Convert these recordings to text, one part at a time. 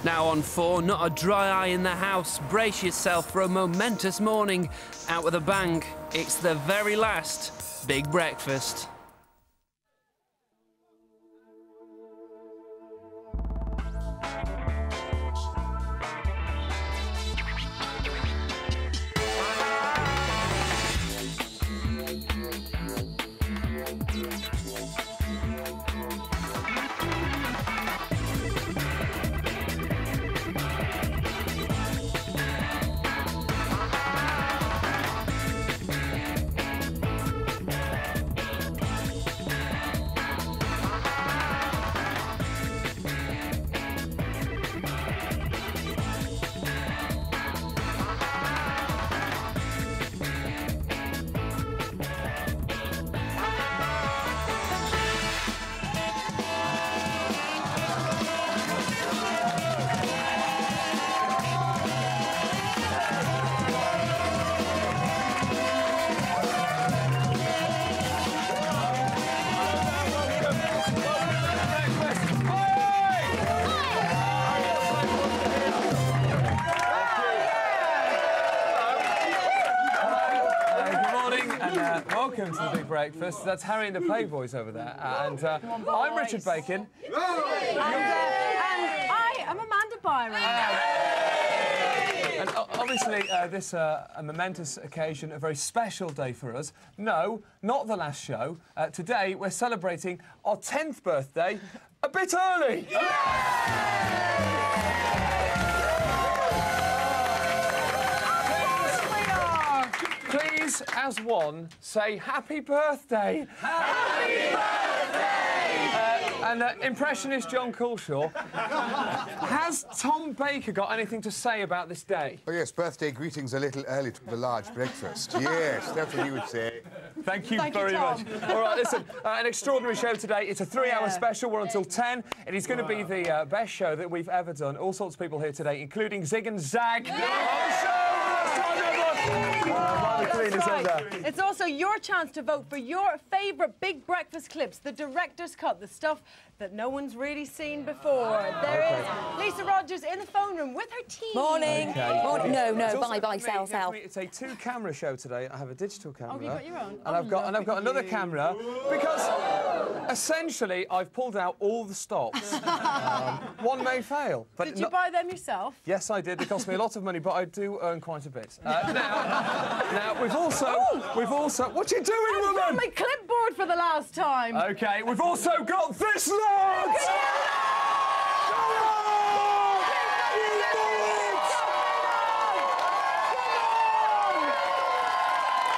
Now on 4, not a dry eye in the house. Brace yourself for a momentous morning. Out with a bang, it's the very last Big Breakfast. Welcome to the Big Breakfast. That's Harry and the Playboys over there. And I'm Richard Bacon. And I am Amanda Byron. And obviously, this a momentous occasion, a very special day for us. No, not the last show. Today, we're celebrating our 10th birthday a bit early. Please, as one, say happy birthday. Happy birthday! And impressionist John Culshaw, has Tom Baker got anything to say about this day? Oh, yes, birthday greetings a little early to the large breakfast. Yes, that's what he would say. Thank you very much. All right, listen, an extraordinary show today. It's a 3-hour special. We're until 10. It is going to be the best show that we've ever done. All sorts of people here today, including Zig and Zag. Right. It's also your chance to vote for your favourite Big Breakfast clips, the director's cut, the stuff that no one's really seen before. There is Lisa Rogers in the phone room with her team. Morning. Okay. Morning. No, bye, sell. It's a 2-camera show today. I have a digital camera. Oh, you got your own? And I've got another camera because essentially I've pulled out all the stops. One may fail. But did you buy them yourself? Yes, I did. They cost me a lot of money, but I do earn quite a bit. Now we've also what are you doing, woman? I've got my clipboard for the last time. Okay, we've also got this lot.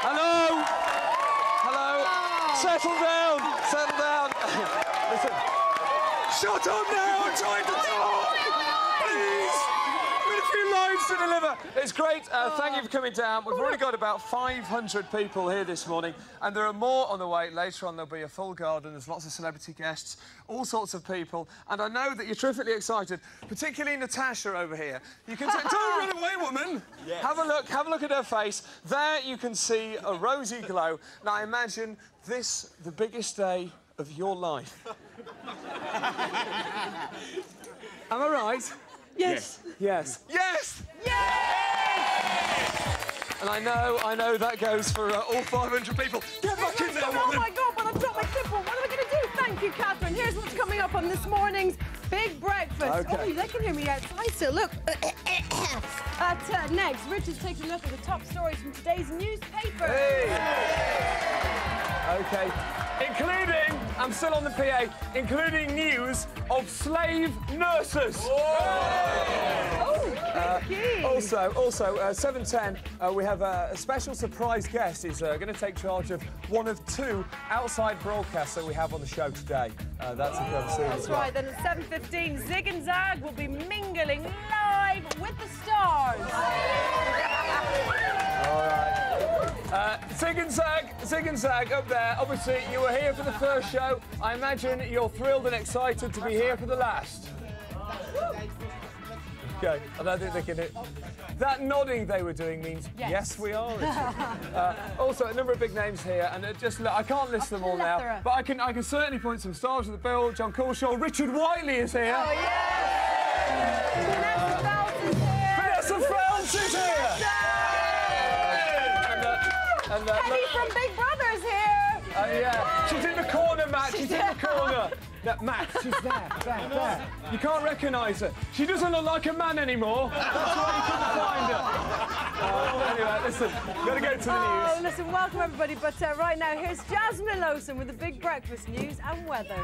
Hello. Settle down. Listen. Shut up now. I'm trying to talk. Please. A few lines to deliver. It's great. Thank you for coming down. We've already got about 500 people here this morning, and there are more on the way. Later on, there'll be a full garden. There's lots of celebrity guests, all sorts of people, and I know that you're terrifically excited, particularly Natasha over here. You can don't run away, woman. Yes. Have a look at her face. There you can see a rosy glow. Now imagine this, the biggest day of your life. Am I right? Yes. Yes. Yes! And I know that goes for all 500 people. Get back in there, woman! Oh my God, but I've dropped my clipboard. What am I going to do? Thank you, Catherine. Here's what's coming up on this morning's Big Breakfast. Okay. Oh, they can hear me outside still. Look. Next, Rich is taking a look at the top stories from today's newspaper. Hey. OK. Including, I'm still on the PA, including news of slave nurses. Also, 7:10, we have a special surprise guest. He's going to take charge of one of 2 outside broadcasts that we have on the show today. That's a good soon as well. Right, then at 7:15, Zig and Zag will be mingling live with the stars. All right. Zig and Zag up there. Obviously, you were here for the first show. I imagine you're thrilled and excited to be here for the last. Okay, I don't think they can hit. That nodding they were doing means yes we are. Also, a number of big names here, and just look, I can't list them all now, but I can certainly point some stars of the bill. John Culshaw, Richard Whiteley is here. Oh, yeah! Vanessa Feltz is here! Penny from Big Brother is here! Yeah, she's in the corner, Matt. She's in the corner. Matt, she's there. You can't recognise her. She doesn't look like a man anymore. That's why you couldn't find her. Anyway, listen, we've got to go to the news. Oh, listen, welcome everybody. But right now, here's Jasmine Lowson with the Big Breakfast news and weather.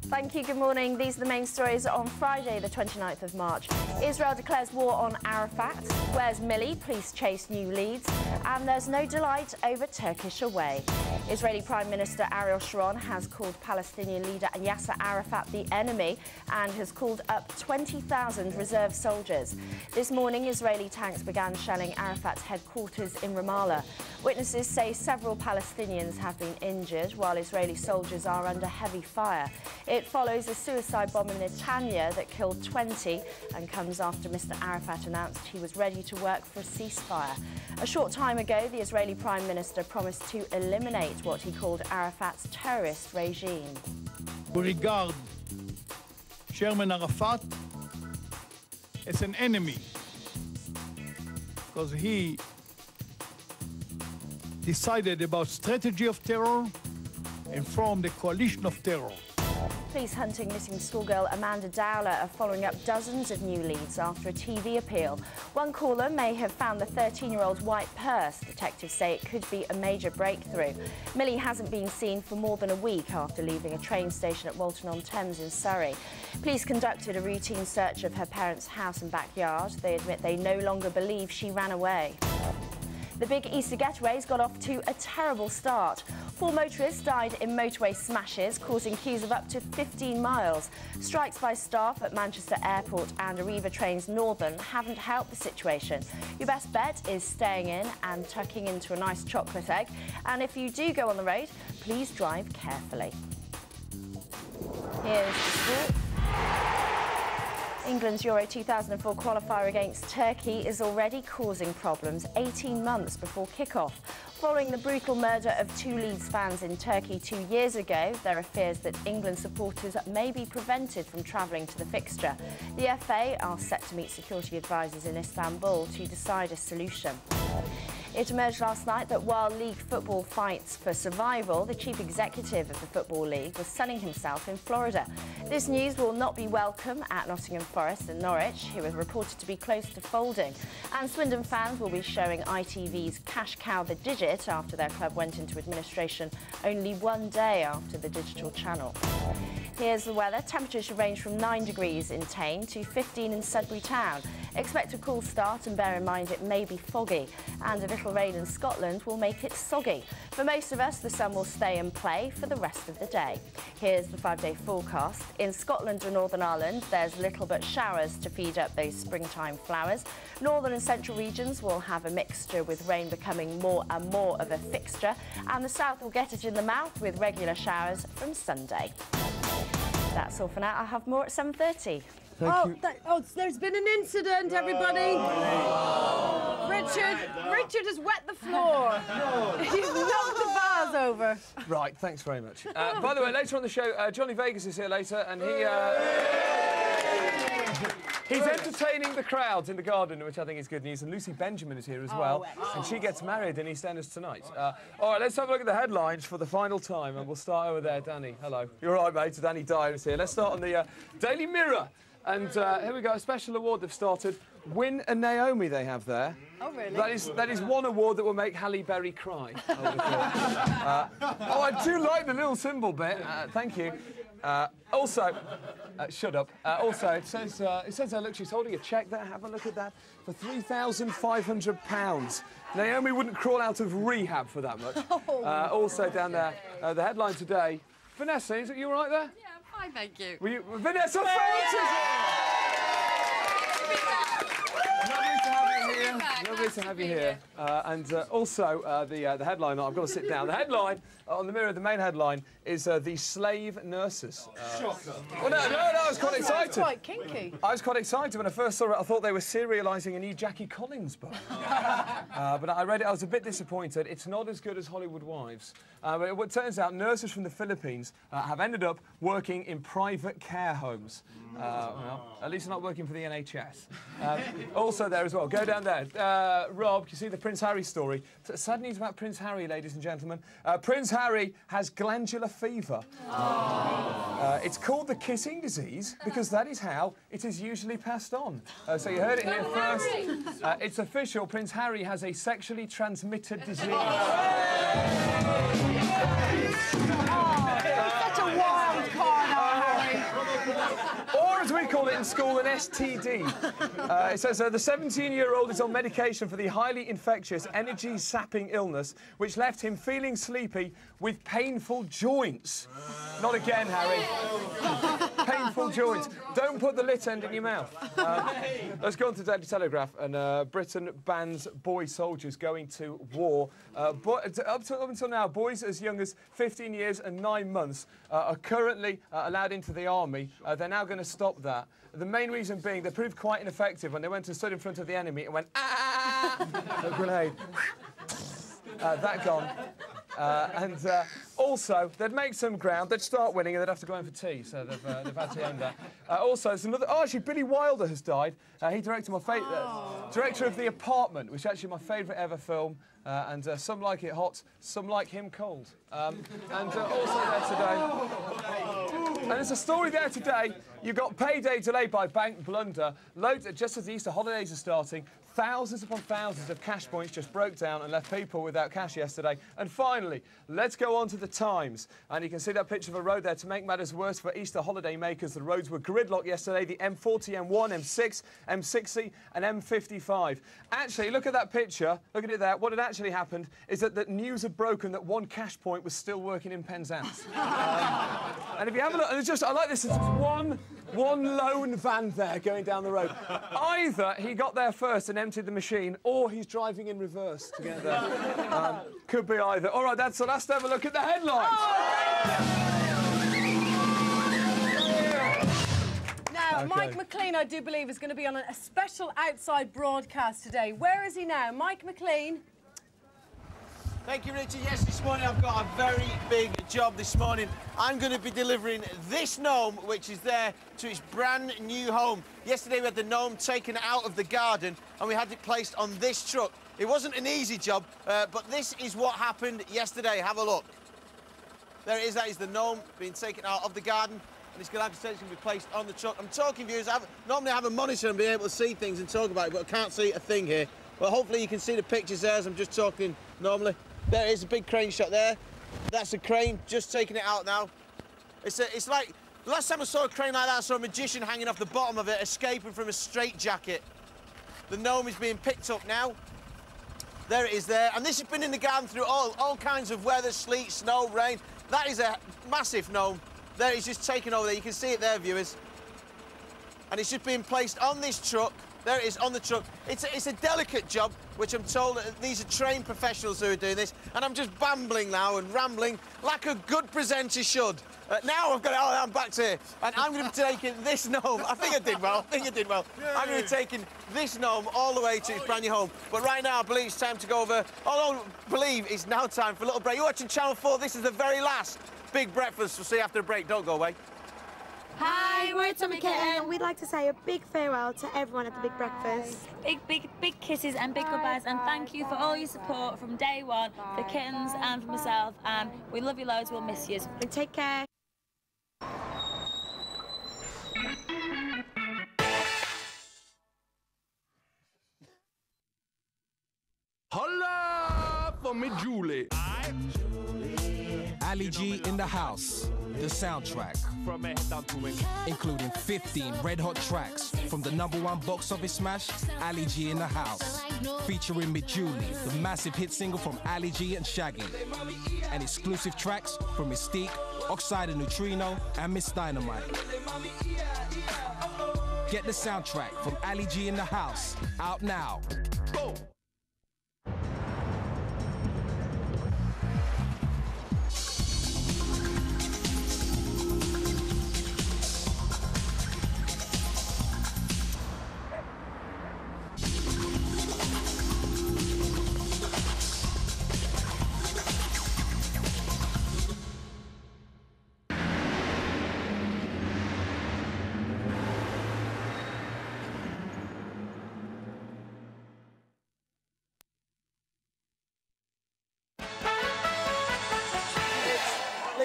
Thank you, good morning. These are the main stories on Friday, the 29th of March. Israel declares war on Arafat. Where's Millie? Police chase new leads. And there's no delight over Turkish away. Israeli Prime Minister Ariel Sharon has called Palestinian leader Yasser Arafat the enemy and has called up 20,000 reserve soldiers. This morning, Israeli tanks began shelling Arafat's headquarters in Ramallah. Witnesses say several Palestinians have been injured while Israeli soldiers are under heavy fire. It follows a suicide bomb in Netanya that killed 20 and comes after Mr. Arafat announced he was ready to work for a ceasefire. A short time ago, the Israeli Prime Minister promised to eliminate what he called Arafat's terrorist regime. We regard Chairman Arafat as an enemy because he decided about strategy of terror and formed a coalition of terror. Police hunting missing schoolgirl Amanda Dowler are following up dozens of new leads after a TV appeal. One caller may have found the 13-year-old's white purse. Detectives say it could be a major breakthrough. Millie hasn't been seen for more than a week after leaving a train station at Walton-on-Thames in Surrey. Police conducted a routine search of her parents' house and backyard. They admit they no longer believe she ran away. The big Easter getaways got off to a terrible start. 4 motorists died in motorway smashes, causing queues of up to 15 miles. Strikes by staff at Manchester Airport and Arriva Trains Northern haven't helped the situation. Your best bet is staying in and tucking into a nice chocolate egg. And if you do go on the road, please drive carefully. Here's the sport. England's Euro 2004 qualifier against Turkey is already causing problems 18 months before kick-off. Following the brutal murder of 2 Leeds fans in Turkey 2 years ago, there are fears that England supporters may be prevented from travelling to the fixture. The FA are set to meet security advisors in Istanbul to decide a solution. It emerged last night that while league football fights for survival, the chief executive of the Football League was sunning himself in Florida. This news will not be welcome at Nottingham Forest and Norwich, who are reported to be close to folding. And Swindon fans will be showing ITV's Cash Cow the Digit after their club went into administration only one day after the digital channel. Here's the weather. Temperatures should range from 9 degrees in Tain to 15 in Sudbury Town. Expect a cool start and bear in mind it may be foggy, and a little rain in Scotland will make it soggy. For most of us, the sun will stay and play for the rest of the day. Here's the 5-day forecast. In Scotland and Northern Ireland, there's little but showers to feed up those springtime flowers. Northern and central regions will have a mixture, with rain becoming more and more of a fixture, and the south will get it in the mouth with regular showers from Sunday. That's all for now. I'll have more at 7:30. There's been an incident, everybody. Richard has wet the floor. He's knocked the vase over. Right, thanks very much. By the way, later on the show, Johnny Vegas is here later, and he's entertaining the crowds in the garden, which I think is good news. And Lucy Benjamin is here as well, and she gets married in EastEnders tonight. All right, let's have a look at the headlines for the final time, and we'll start over there. Danny, hello. You're all right, mate. Danny Dyer is here. Let's start on the Daily Mirror. And here we go, a special award they've started. Win and Naomi they have there. Oh, really? That is one award that will make Halle Berry cry, I would have thought. I do like the little symbol bit. Thank you. Also, shut up. Also, it says look, she's holding a cheque there. Have a look at that. For £3,500. Naomi wouldn't crawl out of rehab for that much. Also down there, the headline today. Vanessa, is it you all right there? Yeah, I'm fine, thank you. Vanessa Feltz is here! Lovely to have you here. And also, the headline, I've got to sit down. The headline on the Mirror, the main headline, is the slave nurses. Shocker. Well, no, I was quite excited. That's quite kinky. I was quite excited when I first saw it. I thought they were serialising a new Jackie Collins book. But I read it, I was a bit disappointed. It's not as good as Hollywood Wives. But it turns out nurses from the Philippines have ended up working in private care homes. Well, at least not working for the NHS. Also there as well, go down there. Rob, you see the Prince Harry story. Sad news about Prince Harry, ladies and gentlemen. Prince Harry has glandular fever. It's called the kissing disease because that is how it is usually passed on. So you heard it here first. It's official, Prince Harry has a sexually transmitted disease. Such a wild card, Harry. Or, as we call it in school, an STD. It says the 17-year-old is on medication for the highly infectious, energy-sapping illness, which left him feeling sleepy with painful joints. Not again, Harry. Painful joints. Don't put the lit end in your mouth. Let's go on to Daily Telegraph. And Britain bans boy soldiers going to war. Up until now, boys as young as 15 years and 9 months are currently allowed into the army. They're now going to stop that. The main reason being they proved quite ineffective when they went and stood in front of the enemy and went, ah! A grenade. That gone. Also, they'd make some ground, they'd start winning, and they'd have to go in for tea, so they've had to end that. Also, there's another... Oh, actually, Billy Wilder has died. He directed my favourite... director of The Apartment, which is actually my favourite ever film, and some like it hot, some like him cold. Also there today... And there's a story there today. You've got payday delayed by bank blunder. Just as the Easter holidays are starting, thousands upon thousands of cash points just broke down and left people without cash yesterday. And finally, let's go on to the Times. And you can see that picture of a road there. To make matters worse for Easter holiday makers, the roads were gridlocked yesterday. The M40, M1, M6, M60 and M55. Actually, look at that picture. Look at it there. What had actually happened is that news had broken that one cash point was still working in Penzance. And if you have a look, and it's just, I like this, it's one lone van there going down the road. Either he got there first and emptied the machine, or he's driving in reverse to get there. Could be either. All right, that's the last ever look at the headlines. Now, Okay. Mike McLean, I do believe, is going to be on a special outside broadcast today. Where is he now? Mike McLean? Thank you, Richard. Yes, this morning I've got a very big job this morning. I'm going to be delivering this gnome, which is there, to its brand new home. Yesterday we had the gnome taken out of the garden and we had it placed on this truck. It wasn't an easy job, but this is what happened yesterday. Have a look. There it is. That is the gnome being taken out of the garden, and it's going to potentially be placed on the truck. I'm talking, viewers. Normally I have a monitor and be able to see things and talk about it, but I can't see a thing here. Well, hopefully you can see the pictures there as I'm just talking normally. There is a big crane shot there. That's a crane, just taking it out now. It's like, the last time I saw a crane like that, I saw a magician hanging off the bottom of it, escaping from a straitjacket. The gnome is being picked up now. There it is there. And this has been in the garden through all kinds of weather, sleet, snow, rain. That is a massive gnome. There it's just taken over there. You can see it there, viewers. And it's just being placed on this truck. There it is on the truck. It's a delicate job, which I'm told that these are trained professionals who are doing this, and I'm just bambling now and rambling like a good presenter should. Now I've got it. Oh, I'm back to here. And I'm going to be taking this gnome. I think I did well. I'm going to be taking this gnome all the way to its brand new home. But right now, I believe it's time to go over. I believe it's now time for a little break. You're watching Channel 4. This is the very last Big Breakfast. We'll see you after the break. Don't go away. Hi, we're Tommy Kitten, and we'd like to say a big farewell to everyone at the Big Breakfast. Big kisses and big goodbyes, and thank you for all your support from day one, for Kittens and for myself, and we love you loads, we'll miss you. And take care. Holla for me, Julie. Ali G in the house. The soundtrack, including 15 red-hot tracks from the #1 box office smash, Ali G in the House, featuring Me Julie, the massive hit single from Ali G and Shaggy, and exclusive tracks from Mystique, Oxide and Neutrino, and Miss Dynamite. Get the soundtrack from Ali G in the House, out now. Go!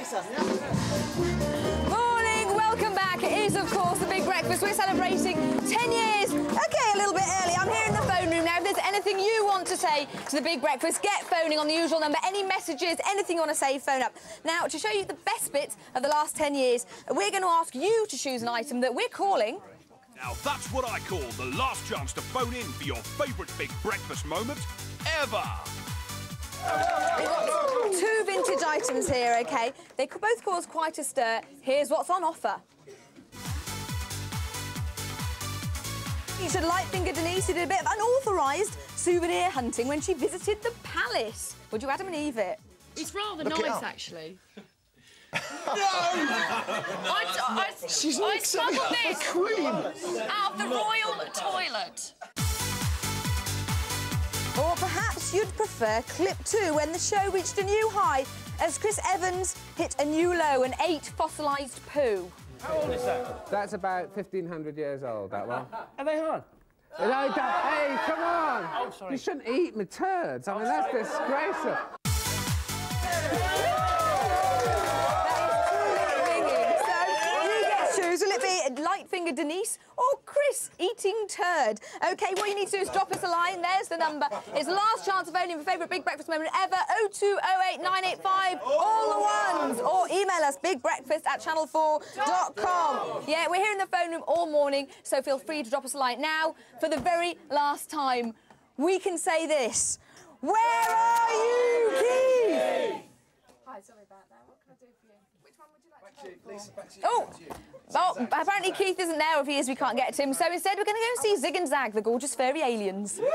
Lisa. Morning, welcome back. It is, of course, the Big Breakfast. We're celebrating 10 years. OK, a little bit early. I'm here in the phone room now. If there's anything you want to say to the Big Breakfast, get phoning on the usual number. Any messages, anything you want to say, phone up. Now, to show you the best bits of the last 10 years, we're going to ask you to choose an item that we're calling... Now, that's what I call the last chance to phone in for your favourite Big Breakfast moment ever. We've got 2 vintage items here, OK? They could both cause quite a stir. Here's what's on offer. Featured light-fingered Denise, who did a bit of unauthorised souvenir hunting when she visited the palace. Would you Adam and Eve it? It's rather nice, actually. She's I like smuggled a this queen. out of the royal toilet. Or perhaps you'd prefer clip 2, when the show reached a new high as Chris Evans hit a new low and ate fossilised poo. How old is that? That's about 1,500 years old, that one. Are they on? Hey, come on! Oh, sorry. You shouldn't eat my turds. I mean, that's disgraceful. Will it be light-fingered Denise or Chris eating turd? OK, what you need to do is drop us a line. There's the number. It's the last chance of phoning for favourite Big Breakfast moment ever. 0208 985 all the ones. Or email us bigbreakfast@channel4.com. Yeah, we're here in the phone room all morning, so feel free to drop us a line. Now, for the very last time, we can say this. Where are you, Keith? Hi, sorry about that. What can I do for you? Which one would you like to take? Oh, apparently Keith isn't there. If he is, we can't get to him. So instead, we're going to go and see Zig and Zag, the gorgeous fairy aliens. Hello,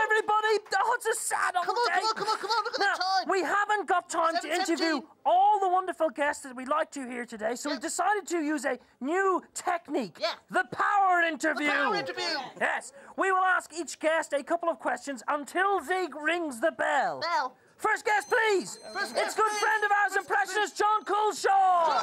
everybody. Oh, it's a sad old day. Come on, look at the time. We haven't got time to interview all the wonderful guests that we'd like to here today, so we decided to use a new technique. Yeah. The power interview. The power interview. Yes. We will ask each guest a couple of questions until Zig rings the bell. First guest, please. It's good friend of ours, impressionist John Coulshaw.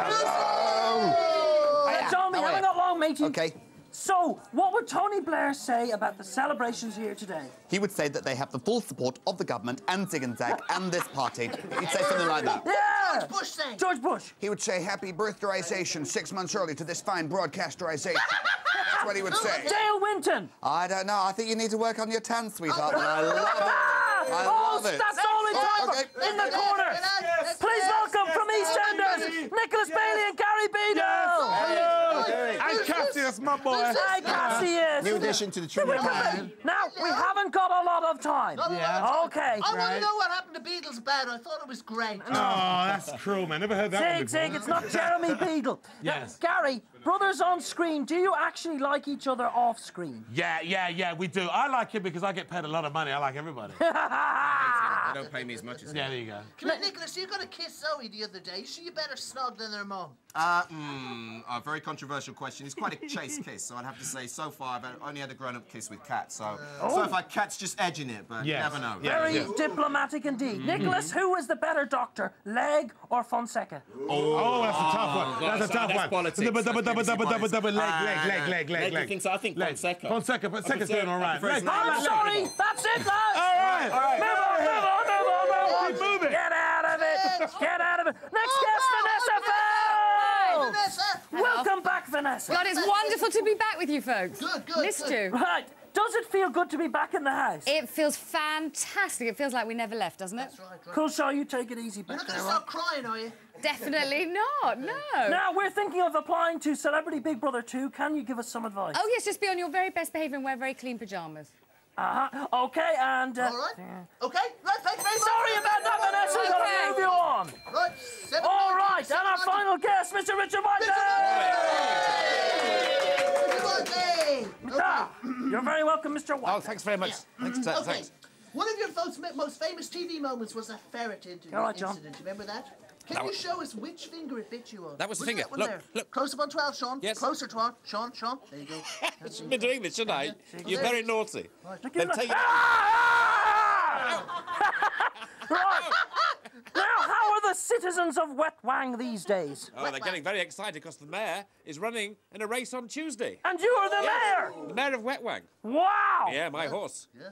John, we haven't got long, matey. OK. So, what would Tony Blair say about the celebrations here today? He would say that they have the full support of the government and Zig and Zag and this party. He'd say something like that. Yeah! George Bush say? George Bush. He would say happy birthdaysation 6 months early to this fine broadcasterisation. That's what he would say. Dale Winton. I don't know. I think you need to work on your tan, sweetheart. But I love it. I love it. That's all in time in the corner. Please welcome from EastEnders, Nicholas Bailey and Gary Beadle. Hello. And Cassius, my boy. Hi, Cassius. New addition to the trio. Now, we haven't got a lot of time. Yeah. OK. I want to know what happened to Beadle's band. I thought it was great. Oh, that's cruel, man. Never heard that one before. Zig, it's not Jeremy Beadle. Yes. Gary, brothers on screen, do you actually like each other off screen? Yeah, we do. I like him because I get paid a lot of money. I like everybody. They don't pay me as much as Yeah, there you go. Come on, Nicholas, you got to kiss Zoe the other day. So you better snog than their mum. A very controversial question. It's quite a chaste kiss, so I'd have to say so far I've only had a grown-up kiss with Kat, so so far Kat's just edging it, but you never know. Very diplomatic indeed. Nicholas, who is the better doctor, Leg or Fonseca? Oh, that's a tough one. That's a tough one. Politics. Double, leg. I think Fonseca. Fonseca's doing all right. I'm sorry, that's it, lads. All right. Move on. Keep moving. Get out of it. Next guest, Vanessa Fell. Vanessa. Welcome back, Vanessa. God, it's wonderful to be back with you folks. Good. Missed you. Right. Does it feel good to be back in the house? It feels fantastic. It feels like we never left, doesn't it? That's right. Coulshaw, you take it easy You're back not going there, to start crying, are you? Definitely not, no. Now, we're thinking of applying to Celebrity Big Brother 2. Can you give us some advice? Oh, yes, just be on your very best behaviour and wear very clean pyjamas. OK, and... All right. OK, right, thank you very much. Sorry about that, Vanessa. We've got to move you on. Right, All right, and our final guest, Mr. Richard White. You're very welcome, Mr. White. Oh, thanks very much. Thanks. One of your most famous TV moments was a ferret incident. Remember that? Can you show us which finger it bit you on? That was the Look finger. at that one Look. Close up on 12, Sean. Yes. Closer, Sean. Sean. There you go. I shouldn't be doing this, should I? You're very naughty. Then take it... Right. Now, how are the citizens of Wetwang these days? Oh, they're getting very excited because the mayor is running in a race on Tuesday. And you are the mayor? The mayor of Wetwang. Wow! Yeah, my horse. Yeah.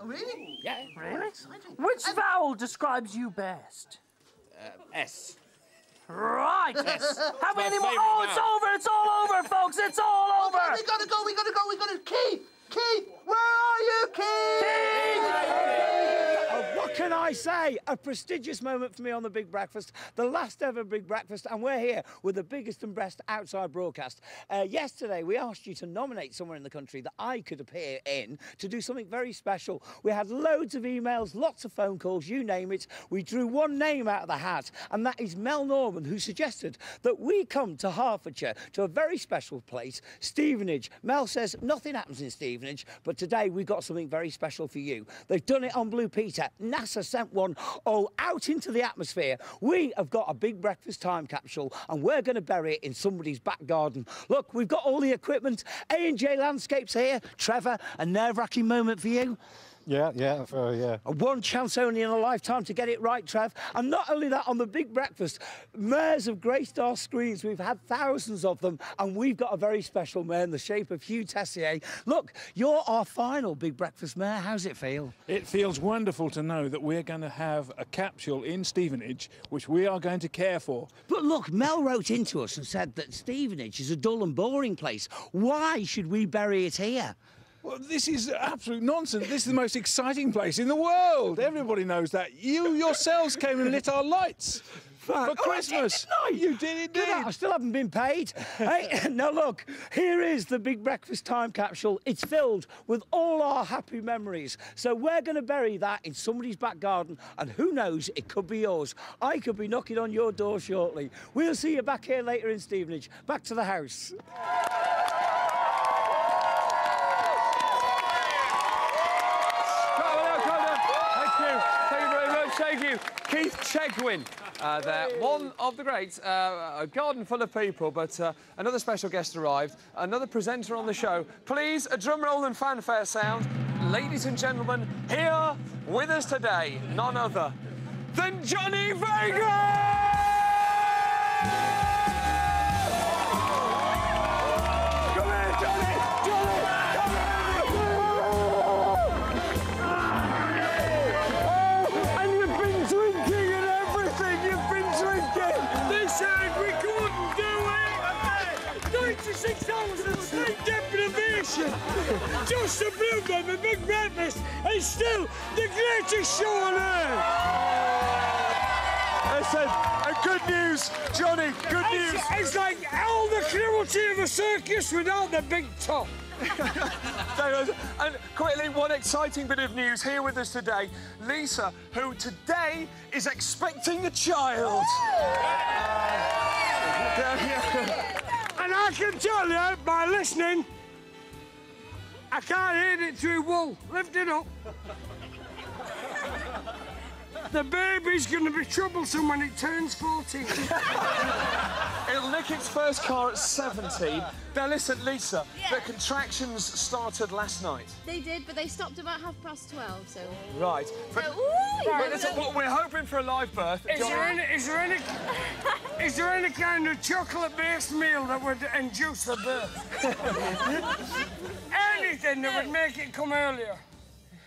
Oh, really? Yeah. Really? Which vowel describes you best? S. Right. S. How many more? favourite Oh, it's vowel. over. It's all over, folks. It's all over. Okay, we gotta go. We gotta. Keith! Keith! Where are you, Keith? What can I say? A prestigious moment for me on the Big Breakfast, the last ever Big Breakfast, and we're here with the biggest and best outside broadcast. Yesterday, we asked you to nominate somewhere in the country that I could appear in to do something very special. We had loads of emails, lots of phone calls, you name it. We drew one name out of the hat, and that is Mel Norman, who suggested that we come to Hertfordshire to a very special place, Stevenage. Mel says nothing happens in Stevenage, but today we've got something very special for you. They've done it on Blue Peter. NASA sent one out into the atmosphere. We have got a Big Breakfast time capsule, and we're going to bury it in somebody's back garden. Look, we've got all the equipment. A&J Landscapes here. Trevor, a nerve-wracking moment for you. Yeah. A one chance only in a lifetime to get it right, Trev. And not only that, on the Big Breakfast, mares have graced our screens. We've had thousands of them, and we've got a very special mare in the shape of Hugh Tessier. Look, you're our final Big Breakfast mare. How's it feel? It feels wonderful to know that we're going to have a capsule in Stevenage, which we are going to care for. But look, Mel wrote into us and said that Stevenage is a dull and boring place. Why should we bury it here? Well, this is absolute nonsense. This is the most exciting place in the world. Everybody knows that. You yourselves came and lit our lights for Christmas. You did, indeed. I still haven't been paid. Hey, now look, here is the Big Breakfast time capsule. It's filled with all our happy memories. So we're going to bury that in somebody's back garden, and who knows, it could be yours. I could be knocking on your door shortly. We'll see you back here later in Stevenage. Back to the house. Thank you, Keith Chegwin. There, one of the greats, a garden full of people, but another special guest arrived, another presenter on the show. Please, a drum roll and fanfare sound. Ladies and gentlemen, here with us today, none other than Johnny Vegas! Just a blue bomb, a Big Breakfast, and still the greatest show on earth! Listen, and good news, Johnny, good news! It's like all the cruelty of a circus without the big top. And quickly, one exciting bit of news here with us today. Lisa, who today is expecting a child. And I can tell you, by listening, I can't hear it through wool. Lift it up. The baby's going to be troublesome when it turns 14. It'll nick its first car at 17. Now listen, Lisa, the contractions started last night. They did, but they stopped about 12:30, so... Right. But listen, we're hoping for a live birth. Is there any kind of chocolate-based meal that would induce the birth? Anything that would make it come earlier?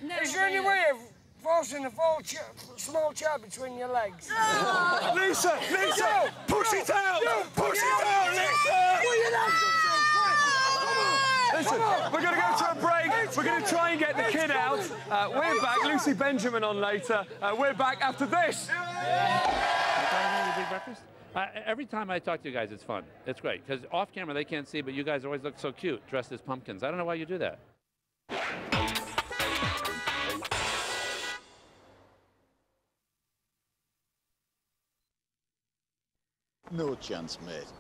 No, is there any way of forcing a small child between your legs? Oh. Lisa, no, push it out! Push it out, Lisa! Listen, we're going to go to a break. We're going to try and get the kid out. We're back. Lucy Benjamin on later. We're back after this. Big Breakfast? Every time I talk to you guys, it's fun. It's great, because off camera they can't see, but you guys always look so cute, dressed as pumpkins. I don't know why you do that. No chance, mate.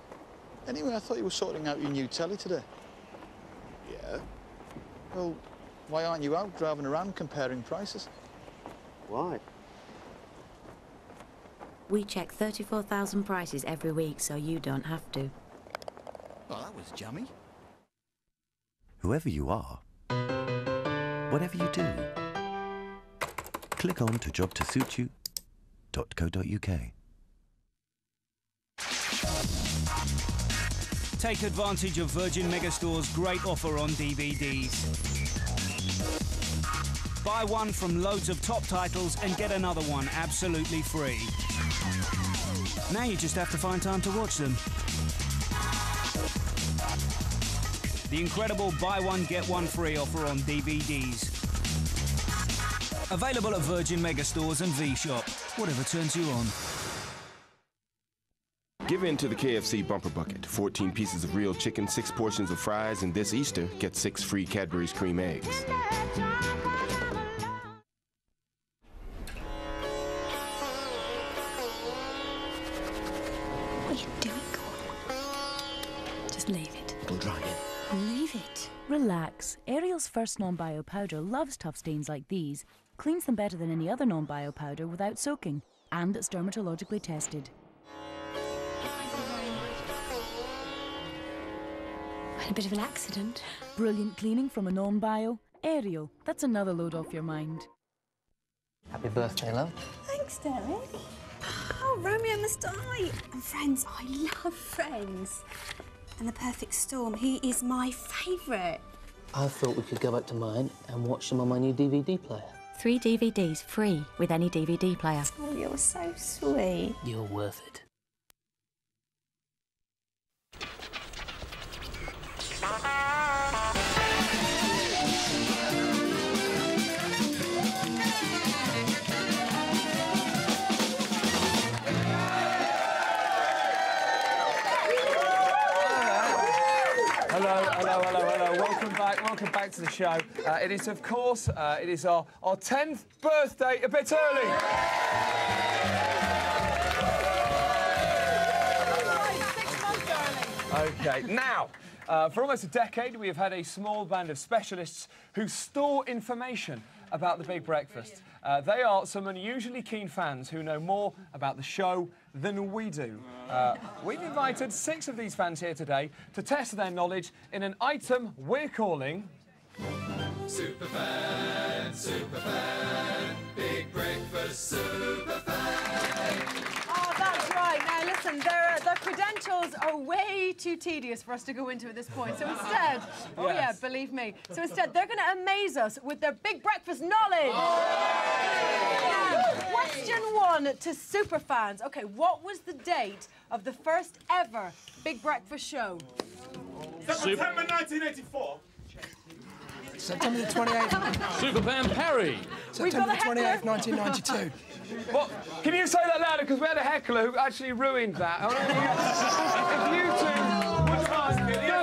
Anyway, I thought you were sorting out your new telly today. Yeah? Well, why aren't you out driving around comparing prices? Why? We check 34,000 prices every week, so you don't have to. Well, that was jammy. Whoever you are, whatever you do, click on to jobtosuityou.co.uk. Take advantage of Virgin Megastore's great offer on DVDs. Buy one from loads of top titles and get another one absolutely free. Now you just have to find time to watch them. The incredible buy one, get one free offer on DVDs. Available at Virgin Megastores and V-Shop. Whatever turns you on. Give in to the KFC Bumper Bucket. 14 pieces of real chicken, 6 portions of fries, and this Easter, get 6 free Cadbury's cream eggs. What are you doing, Gordon? Just leave it. It'll dry in. Leave it. Relax. Ariel's first non-bio powder loves tough stains like these, cleans them better than any other non-bio powder without soaking, and it's dermatologically tested. I had a bit of an accident. Brilliant cleaning from a non-bio. Ariel, that's another load off your mind. Happy birthday, love. Thanks, Derek. Oh, Romeo must die. And Friends, I love Friends. And The Perfect Storm, he is my favourite. I thought we could go back to mine and watch them on my new DVD player. 3 DVDs free with any DVD player. Oh, you're so sweet. You're worth it. Hello. Welcome back to the show. It is, of course, it is our 10th birthday, a bit early. Okay, now, for almost a decade, we have had a small band of specialists who store information about the Big Breakfast. They are some unusually keen fans who know more about the show than we do. We've invited 6 of these fans here today to test their knowledge in an item we're calling... Superfan, Big Breakfast Superfan. Oh, that's right. Now, listen, the credentials are way too tedious for us to go into at this point. So instead, oh yeah, believe me. So instead, they're going to amaze us with their Big Breakfast knowledge. Now, question 1 to superfans. OK, what was the date of the first ever Big Breakfast show? September 1984. September the 28th. Superfan Perry. September the 28th, 1992. What? Can you say that louder? Because we had a heckler who actually ruined that. If you two would mind... No,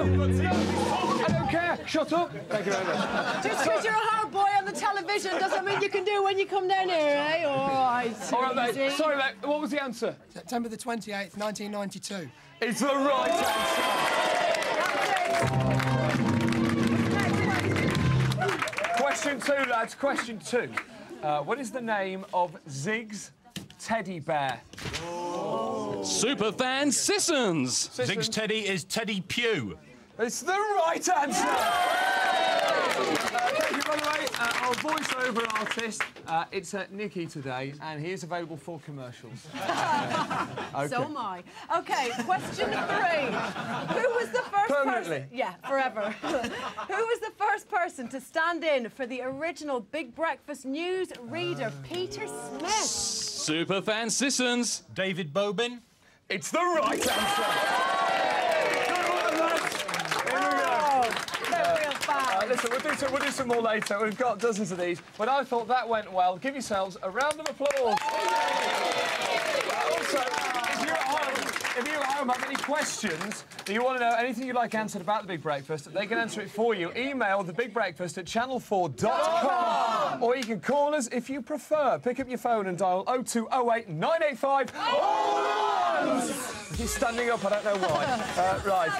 I don't care. Shut up. Thank you very much. Just because you're a hard boy on the television doesn't mean you can do when you come down here, eh? All right. All right, mate. Sorry, mate. What was the answer? September the 28th, 1992. It's the right answer. Question 2, lads. Question 2. What is the name of Zig's teddy bear? Superfan Sissons. Zig's teddy is Teddy Pugh. It's the right answer! Thank you, by the way. Our voiceover artist, it's Nicky today, and he is available for commercials. Okay. So am I. OK, question 3. Who was the first person... Yeah, forever. Who was the first person to stand in for the original Big Breakfast news reader, Peter Smith? Superfan Sissons. David Bobin. It's the right answer! Listen, we'll do some more later. We've got dozens of these, but I thought that went well. Give yourselves a round of applause. Also, if you at home have any questions, that you want to know anything you'd like answered about the Big Breakfast, they can answer it for you. Email thebigbreakfast at channel4.com. Or you can call us if you prefer. Pick up your phone and dial 0208 985 1. He's standing up, I don't know why. Right.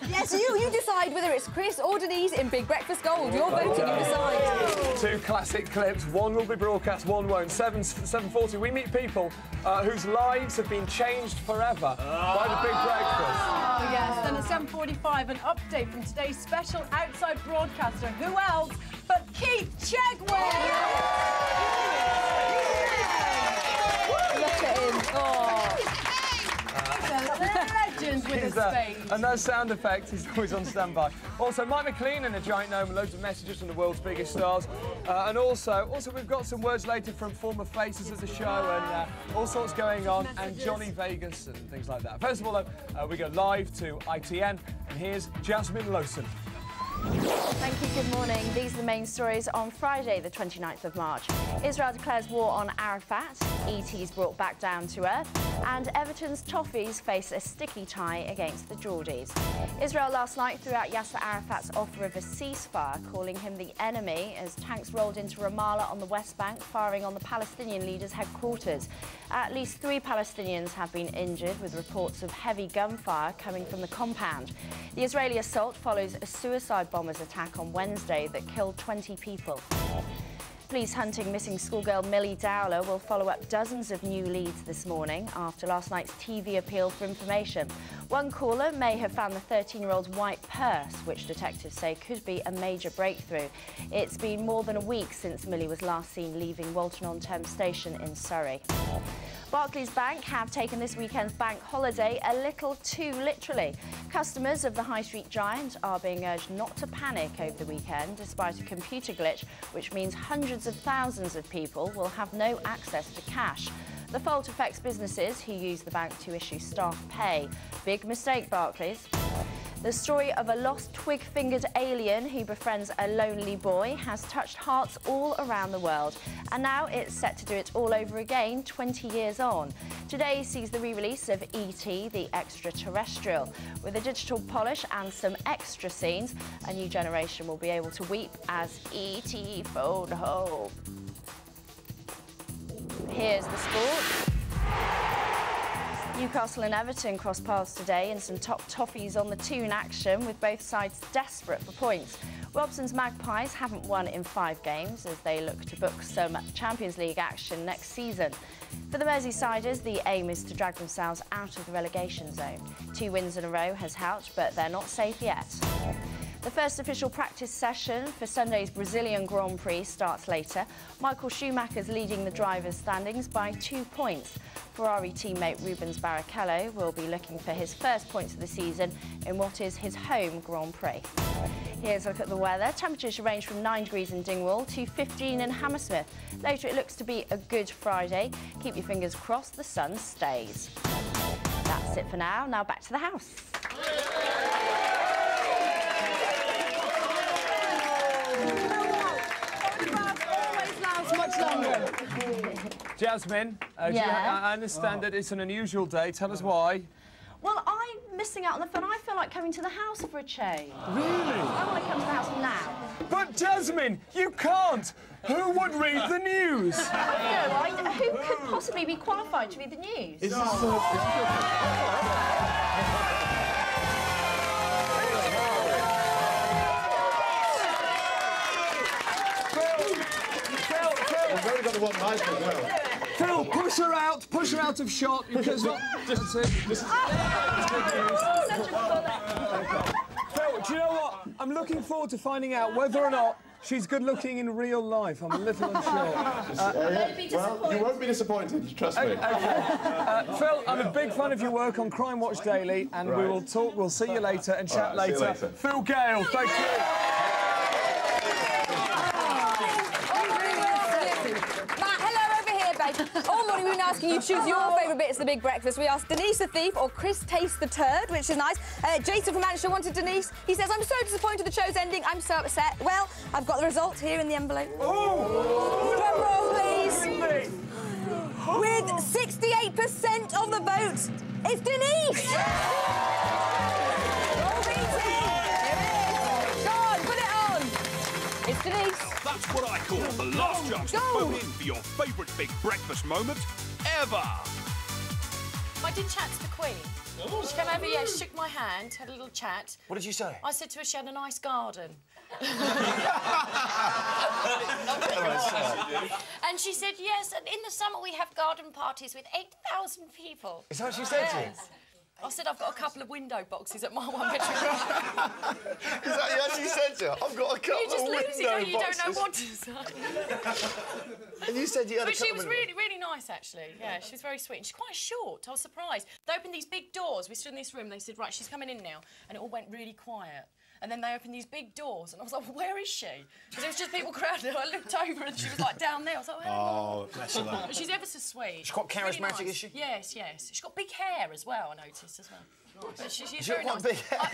Yes, you decide whether it's Chris or Denise in Big Breakfast Gold. You're voting, you decide. 2 classic clips. One will be broadcast, one won't. 7:40, we meet people whose lives have been changed forever by the Big Breakfast. Oh, yes. Then at 7:45, an update from today's special outside broadcaster. Who else but Keith Chegwin? Look at him. Oh. Legend with a spade. And that sound effect is always on standby. Also, Mike McLean in a giant gnome, loads of messages from the world's biggest stars. And also we've got some words later from former faces of the show and all sorts going on, and Johnny Vegas and things like that. First of all, though, we go live to ITN, and here's Jasmine Lawson. Thank you, good morning. These are the main stories on Friday, the 29th of March. Israel declares war on Arafat, ET's brought back down to earth, and Everton's Toffees face a sticky tie against the Geordies. Israel last night threw out Yasser Arafat's offer of a ceasefire, calling him the enemy as tanks rolled into Ramallah on the West Bank, firing on the Palestinian leader's headquarters. At least 3 Palestinians have been injured, with reports of heavy gunfire coming from the compound. The Israeli assault follows a suicide bomber's attack on Wednesday that killed 20 people. Police hunting missing schoolgirl Millie Dowler will follow up dozens of new leads this morning after last night's TV appeal for information. One caller may have found the 13-year-old's white purse, which detectives say could be a major breakthrough. It's been more than a week since Millie was last seen leaving Walton-on-Thames station in Surrey. Barclays Bank have taken this weekend's bank holiday a little too literally. Customers of the high street giant are being urged not to panic over the weekend, despite a computer glitch, which means hundreds of thousands of people will have no access to cash. The fault affects businesses who use the bank to issue staff pay. Big mistake, Barclays. The story of a lost twig-fingered alien who befriends a lonely boy has touched hearts all around the world, and now it's set to do it all over again 20 years on. Today sees the re-release of E.T. the Extraterrestrial. With a digital polish and some extra scenes, a new generation will be able to weep as E.T. phoned home. Here's the sport. Newcastle and Everton cross paths today in some top toffees on the Toon action, with both sides desperate for points. Robson's Magpies haven't won in 5 games as they look to book some Champions League action next season. For the Merseysiders, the aim is to drag themselves out of the relegation zone. 2 wins in a row has helped, but they're not safe yet. The first official practice session for Sunday's Brazilian Grand Prix starts later. Michael Schumacher's leading the drivers' standings by 2 points. Ferrari teammate Rubens Barrichello will be looking for his first points of the season in what is his home Grand Prix. Here's a look at the weather. Temperatures should range from 9 degrees in Dingwall to 15 in Hammersmith. Later it looks to be a good Friday. Keep your fingers crossed the sun stays. That's it for now. Now back to the house. Much longer. Jasmine, I understand that it's an unusual day. Tell us why. Well, I'm missing out on the fun. I feel like coming to the house for a change. Really? I want to come to the house now. But Jasmine, you can't. Who would read the news? Who could possibly be qualified to read the news? Is Phil, push her out of shot, because that's it. Phil, do you know what? I'm looking forward to finding out whether or not she's good looking in real life. I'm a little unsure. Well, you won't be disappointed, trust me. Okay. Phil, I'm a big fan of your work on Crime Watch Daily, and we will talk. We'll see you later and chat later. Phil Gale, thank you. All morning we've been asking you to choose your favourite bits of the Big Breakfast. We asked Denise the Thief or Chris Taste the Turd, which is nice. Jason from Manchester wanted Denise. He says, I'm so disappointed the show's ending. I'm so upset. Well, I've got the results here in the envelope. Drum roll, please. With 68% of the vote, it's Denise. Go on, put it on. It's Denise. That's what I call the last chance to phone in for your favourite Big Breakfast moment ever. I did chat to the Queen. She came over, shook my hand, had a little chat. What did you say? I said to her she had a nice garden. And she said, yes, and in the summer we have garden parties with 8,000 people. Is that what she said to you? I said I've got a couple of window boxes at my one-bedroom. Is that you actually said to her? I've got a couple of window boxes. You don't know what to say. And you said you had a couple of... But she was really, really nice, actually. Yeah, she was very sweet. And she's quite short. I was surprised. They opened these big doors. We stood in this room. They said, right, she's coming in now. And it all went really quiet. And then they opened these big doors, and I was like, well, where is she? Because there was just people crowded. I looked over, and she was, like, down there. I was like, oh, bless her. But she's ever so sweet. She's quite charismatic, really nice. Is she? Yes, yes. She's got big hair as well, I noticed, as well. But she's very got nice. big hair?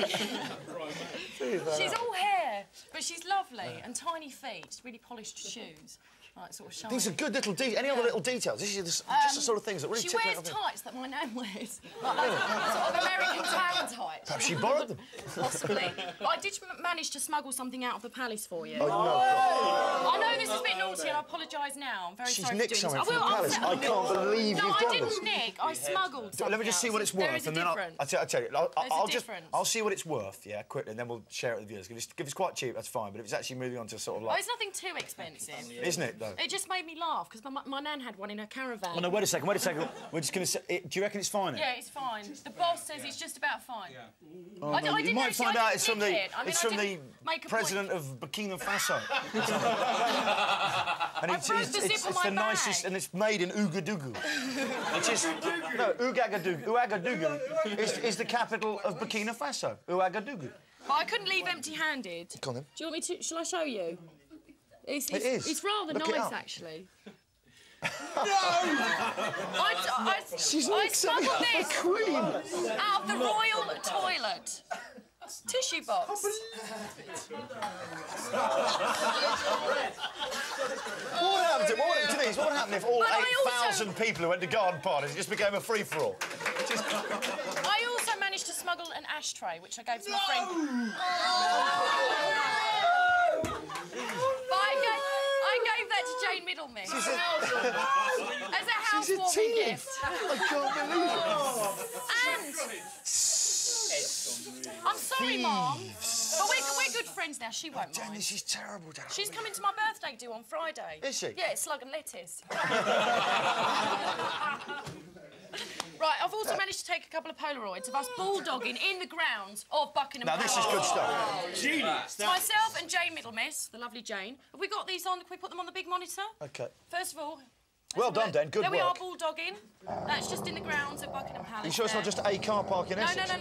She's all hair, but she's lovely, and tiny feet, really polished shoes. Like, sort of shiny. These are good little details. Any other little details? This is just the sort of things that really She tickle wears it. tights that my nan wears. Like those sort of American tan tights. Perhaps she borrowed them. Possibly. But I did manage to smuggle something out of the palace for you. Oh, no. I know this is a bit naughty and I apologise now. I'm very She's sorry nicked for doing something this. from the palace. I can't believe no, you've done I this. didn't nick. I smuggled something Let me just see out. what it's There worth, is a and then difference. I'll tell you. I'll see what it's worth, yeah, quickly, and then we'll share it with the viewers. If it's quite cheap, that's fine. But if it's actually moving on to sort of Oh, like, it's nothing too expensive. Isn't it though? It just made me laugh because my nan had one in her caravan. Oh no, wait a second. We're just going to say. Do you reckon it's fine? Yeah, it's fine. The boss says it's just about fine. Oh, I no, didn't you might actually- find I out didn't it's from nick it. I mean, it's I from the didn't make a president of Burkina Faso. And I broke the zip on the my nicest, bag. and it's made in Ouagadougou. Which is no Ouagadougou is the capital of Burkina Faso. Ouagadougou. But I couldn't leave empty-handed. Come on then. Do you want me to? Shall I show you? It is. It's rather Look it nice, up. actually. She's I like something smuggled a this queen. out of the royal toilet. Tissue box. What happened to these? What would happen if all But I 8,000 people who went to garden parties it just became a free-for-all? I also managed to smuggle an ashtray, which I gave to my friend. But I gave that to Jane Middlemiss as a housewarming gift. I can't believe it. And I'm sorry, Mom, but we're good friends now. She won't mind. This is terrible, Dad. She's coming to my birthday do on Friday. Is she? Yeah, it's slug and lettuce. Right, I've also managed to take a couple of Polaroids of us bulldogging in the grounds of Buckingham Now, Palace. this is good stuff. Genius. Myself and Jane Middlemiss, the lovely Jane. Have we got these on? Can we put them on the big monitor? OK. First of all... Well done, Dan. Good there we are, work. bulldogging. That's just in the grounds at Buckingham Palace. Are you sure it's not just a car park in Essex? No.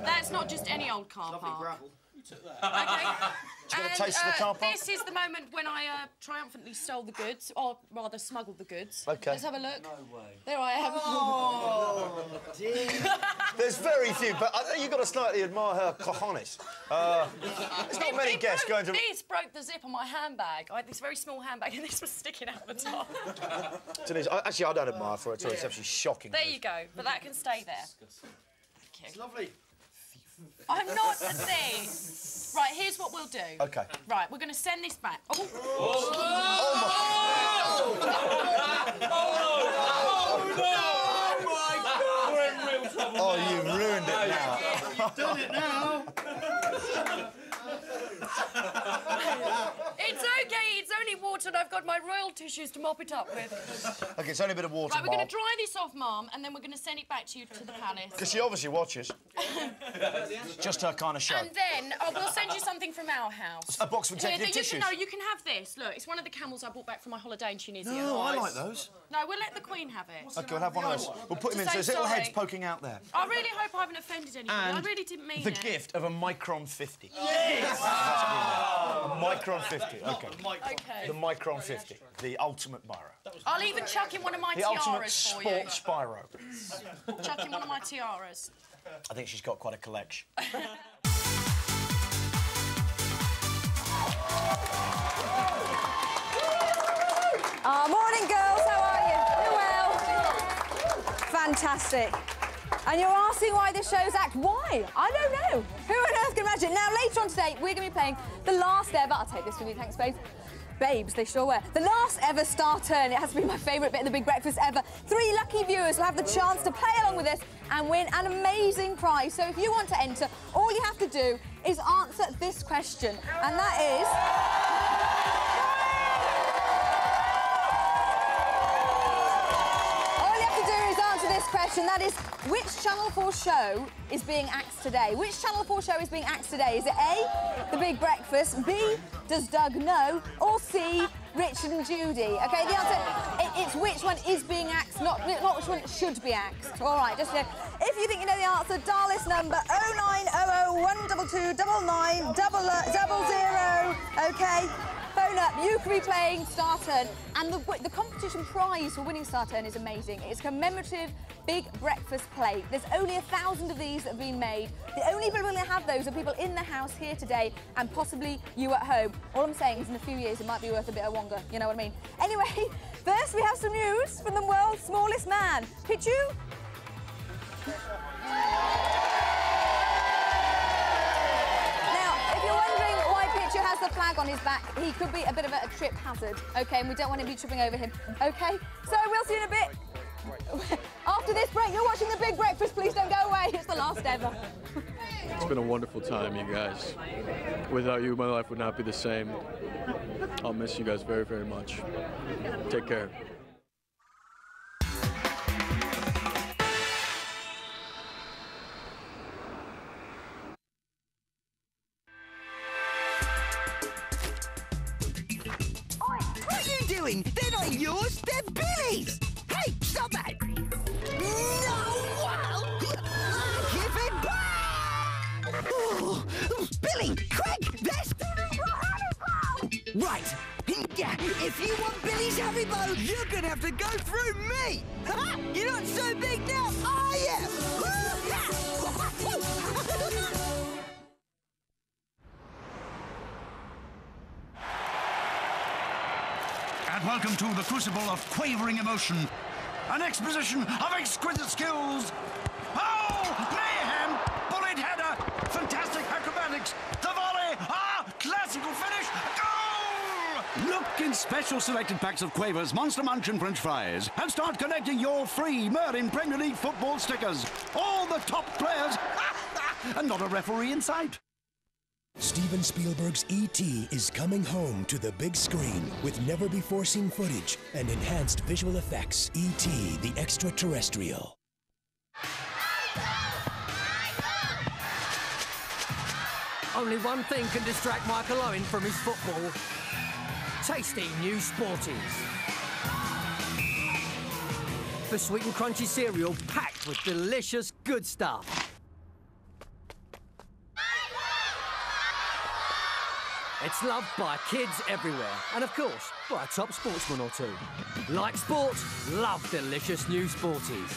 That's not just any old car park. Okay. Do you want a taste of the car park? This is the moment when I triumphantly stole the goods, or rather smuggled the goods. OK. Let's have a look. No way. There I am. Oh, dear. There's very few, but I think you've got to slightly admire her cojones. There's not many guests going to... This broke the zip on my handbag. I had this very small handbag and this was sticking out the top. Denise, actually, I don't admire her for it at all. It's absolutely shocking. There you go, but that can stay there. Thank you. It's lovely. I'm not a thief. Right, here's what we'll do. OK. Right, we're going to send this back. Oh! Oh, you've ruined it now. You've done it now. It's OK, it's only water and I've got my royal tissues to mop it up with. OK, it's only a bit of water, Right, we're going to dry this off, Mum, and then we're going to send it back to you to the palace. Because she obviously watches. Just her kind of show. And then we'll send you something from our house. A box of executive tissues? No, you can have this. Look, it's one of the camels I brought back from my holiday in Tunisia. No, I like those. No, we'll let the Queen have it. OK, we'll have one of those. We'll put him in To so say there's little sorry. heads poking out there. I really hope I haven't offended anybody. I And really didn't mean the it. gift of a Micron 50. Yes! A Micron 50, OK. OK. The Micron 50, the ultimate biro. I'll even chuck in one of my The ultimate tiaras for you. sports biro. Chuck in one of my tiaras. I think she's got quite a collection. Morning, girls. How are you? You well? Fantastic. And you're asking why this show's Act Y? I don't know. Who on earth can imagine? Now, later on today, we're going to be playing the last ever... I'll take this with you, thanks, babes. Babes, they sure were. The last ever star turn. It has to be my favourite bit of the Big Breakfast ever. 3 lucky viewers will have the chance to play along with us and win an amazing prize. So if you want to enter, all you have to do is answer this question. And that is... All you have to do is answer this question. question. That is, which Channel 4 show is being axed today? Which Channel 4 show is being axed today? Is it A, The Big Breakfast, B, Does Doug Know, or C, Richard and Judy? OK, the answer, it's which one is being axed, not which one should be axed. All right, just if you think you know the answer, dial this number 0900 122 99 00. OK? Phone up, you can be playing Star Turn. And the competition prize for winning Star Turn is amazing. It's a commemorative big breakfast plate. There's only 1,000 of these that have been made. The only people who have those are people in the house here today and possibly you at home. All I'm saying is in a few years it might be worth a bit of wonga, you know what I mean? Anyway, first we have some news from the world's smallest man. Pichu? Has the flag on his back, he could be a bit of a trip hazard, OK, and we don't want him to be tripping over him, OK? So we'll see you in a bit. After this break, you're watching The Big Breakfast. Please don't go away. It's the last ever. It's been a wonderful time, you guys. Without you, my life would not be the same. I'll miss you guys very, very much. Take care. They're not yours, they're Billy's! Hey, stop that! No! Give it back! Oh, Billy! Quick! There's right! Yeah, if you want Billy's Haribo, you're gonna have to go through me! You're not so big now, are you? And welcome to the crucible of quavering emotion, an exposition of exquisite skills. Oh, mayhem! Bullet header! Fantastic acrobatics! The volley! Classical finish! Goal! Look in special selected packs of Quavers, Monster Munch and French fries and start collecting your free Merlin Premier League football stickers. All the top players and not a referee in sight. Steven Spielberg's E.T. is coming home to the big screen with never-before-seen footage and enhanced visual effects. E.T. the Extraterrestrial. Only one thing can distract Michael Owen from his football. Tasty new Sporties. The sweet and crunchy cereal packed with delicious good stuff. It's loved by kids everywhere, and of course, by a top sportsman or two. Like sports, love delicious new Sporties.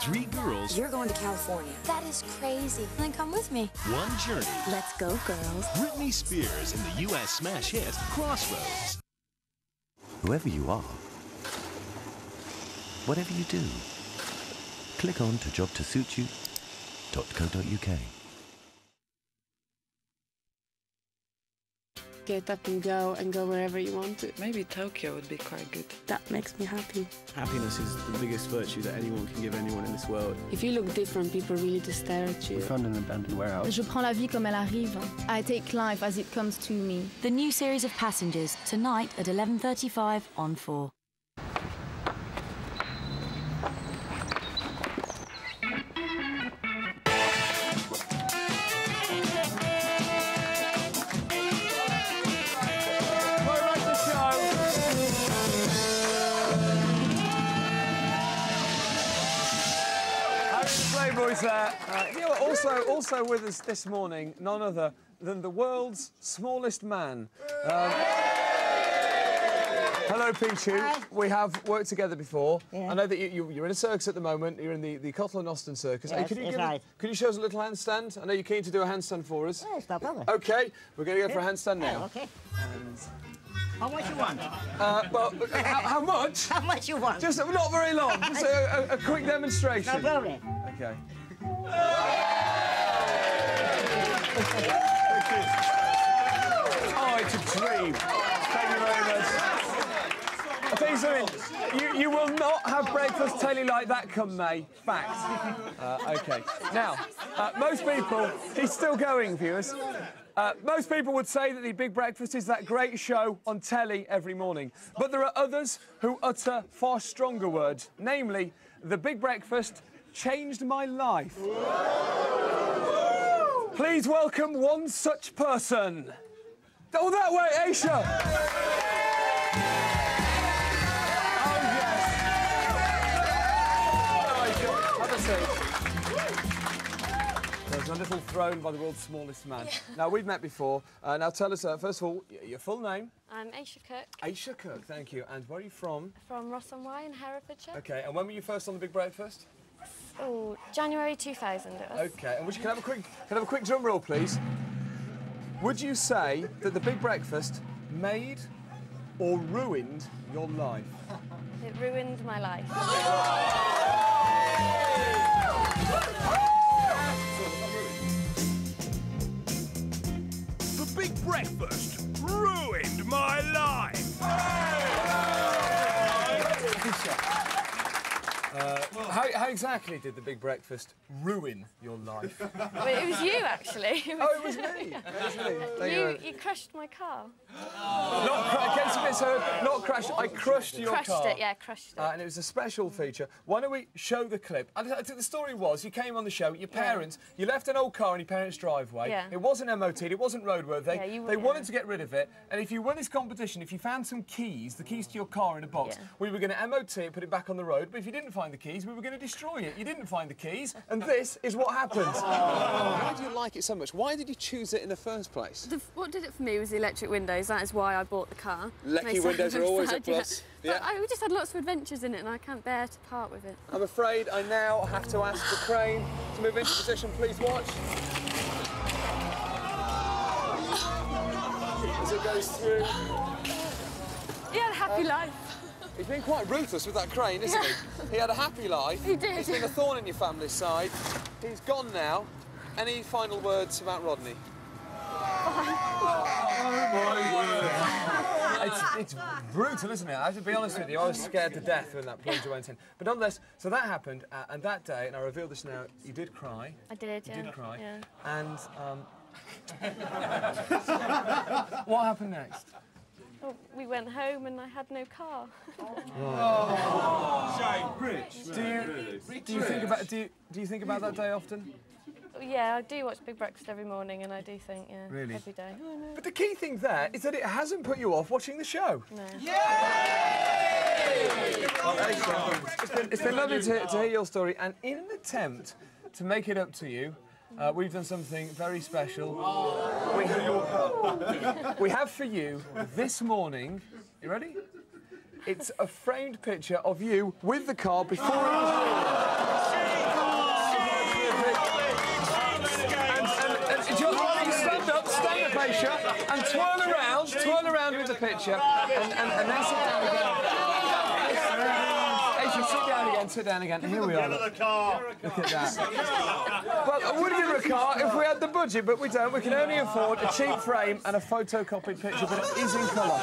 3 girls. You're going to California. That is crazy. Then come with me. 1 journey. Let's go, girls. Britney Spears in the U.S. smash hit Crossroads. Whoever you are, whatever you do, click on to jobtosuityou.co.uk. Get up and go wherever you want to. Maybe Tokyo would be quite good. That makes me happy. Happiness is the biggest virtue that anyone can give anyone in this world. If you look different, people really just stare at you. We found an abandoned warehouse. Je prends la vie comme elle arrive. I take life as it comes to me. The new series of Passengers, tonight at 11:35 on 4. Playboys there. You know, also with us this morning, none other than the world's smallest man. Hello, Pichu. Hi. We have worked together before. Yeah. I know that you're in a circus at the moment. You're in the Cottle and Austin Circus. Yes, Could you right. could you show us a little handstand? I know you're keen to do a handstand for us. Yes, no problem. OK, we're going to go for a handstand now. Yeah, OK. And... How much you want? Well, how much? How much you want? Just not very long. Just a quick demonstration. No problem. OK. Oh, it's a dream. Thank you very much. I'll tell you something. You will not have breakfast telly like that come May. Fact. OK. Now, most people... He's still going, viewers. Most people would say that The Big Breakfast is that great show on telly every morning. But there are others who utter far stronger words, namely, The Big Breakfast changed my life. Please welcome one such person. Oh, that way, Aisha! Oh, yes. Have a seat. There's a little throne by the world's smallest man. Now, we've met before. Now, tell us, first of all, your full name. I'm Aisha Cook. Aisha Cook, thank you. And where are you from? From Ross-on-Wye in Herefordshire. OK, and when were you first on The Big Breakfast? Oh, January 2000 it was. OK, and can I have a quick drum roll, please? Would you say that The Big Breakfast made or ruined your life? It ruined my life. The Big Breakfast ruined my life. How exactly did The Big Breakfast ruin your life? Well, it was you, actually. Oh, it was me. You crushed my car. Not crashed. I crushed your car. Crushed it, yeah, crushed it. And it was a special feature. Why don't we show the clip? I think the story was you came on the show. Your parents, you left an old car in your parents' driveway. Yeah. It wasn't MOT'd. It wasn't roadworthy. Yeah, they wanted to get rid of it. And if you won this competition, if you found some keys, the keys to your car in a box, we were going to MOT it, put it back on the road. But if you didn't find the keys, we were going to destroy it. You didn't find the keys, and this is what happened. Why do you like it so much? Why did you choose it in the first place? What did it for me was the electric windows. That is why I bought the car. Lucky windows are always a plus. Yeah. But we just had lots of adventures in it, and I can't bear to part with it. I'm afraid I now have to ask the crane to move into position. Please watch. As it goes through. He had a happy life. He's been quite ruthless with that crane, isn't he? He had a happy life. He did. He's been a thorn in your family's side. He's gone now. Any final words about Rodney? It's brutal, isn't it? I have to be honest with you, I was scared to death when that plunger went in. But nonetheless, so that happened, and that day, and I reveal this now, you did cry. I did, yeah. You did cry. Yeah. And what happened next? Well, we went home and I had no car. Do you think about that day often? Yeah, I do watch Big Breakfast every morning, and I do think, yeah, Really? every day. Oh, no. But the key thing there is that it hasn't put you off watching the show. No. It's been lovely to hear your story, and in an attempt to make it up to you, we've done something very special. We have for you this morning. You ready? It's a framed picture of you with the car before it was stand up, Aisha, and twirl around with the picture, and then sit down again. Aisha, sit down again. Here we are. Look at that. Well, I would give her a car if we had the budget, but we don't. We can only afford a cheap frame and a photocopied picture, but it is in colour.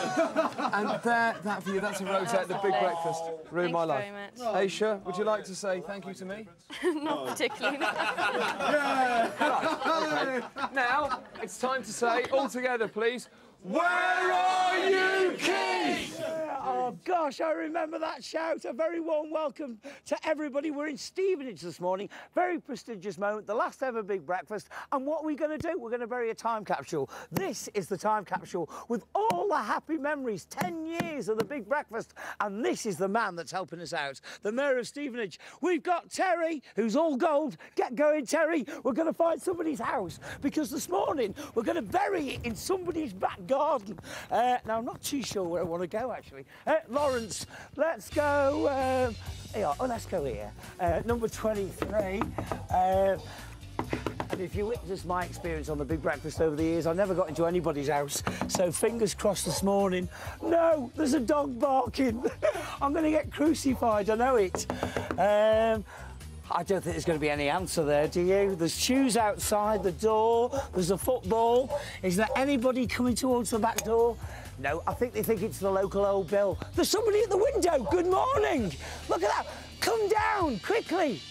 And that for you, that's a rotate, The Big Breakfast. Ruined my life. Thank you very much. Aisha, would you like to say thank you to me? Not particularly. Right, okay. Now, it's time to say, all together, please, where are you, Keith? Oh, gosh, I remember that shout. A very warm welcome to everybody. We're in Stevenage this morning. Very prestigious moment, the last ever Big Breakfast. And what are we going to do? We're going to bury a time capsule. This is the time capsule with all the happy memories, 10 years of the Big Breakfast. And this is the man that's helping us out, the Mayor of Stevenage. We've got Terry, who's all gold. Get going, Terry. We're going to find somebody's house because this morning we're going to bury it in somebody's back garden. Now, I'm not too sure where I want to go, actually. Lawrence, let's go. Let's go here. Number 23. And if you witness my experience on the Big Breakfast over the years, I never got into anybody's house. So fingers crossed this morning. No, there's a dog barking. I'm going to get crucified, I know it. I don't think there's going to be any answer there, do you? There's shoes outside the door. There's a football. Is there anybody coming towards the back door? No, I think they think it's the local old Bill. There's somebody at the window. Good morning. Look at that. Come down, quickly.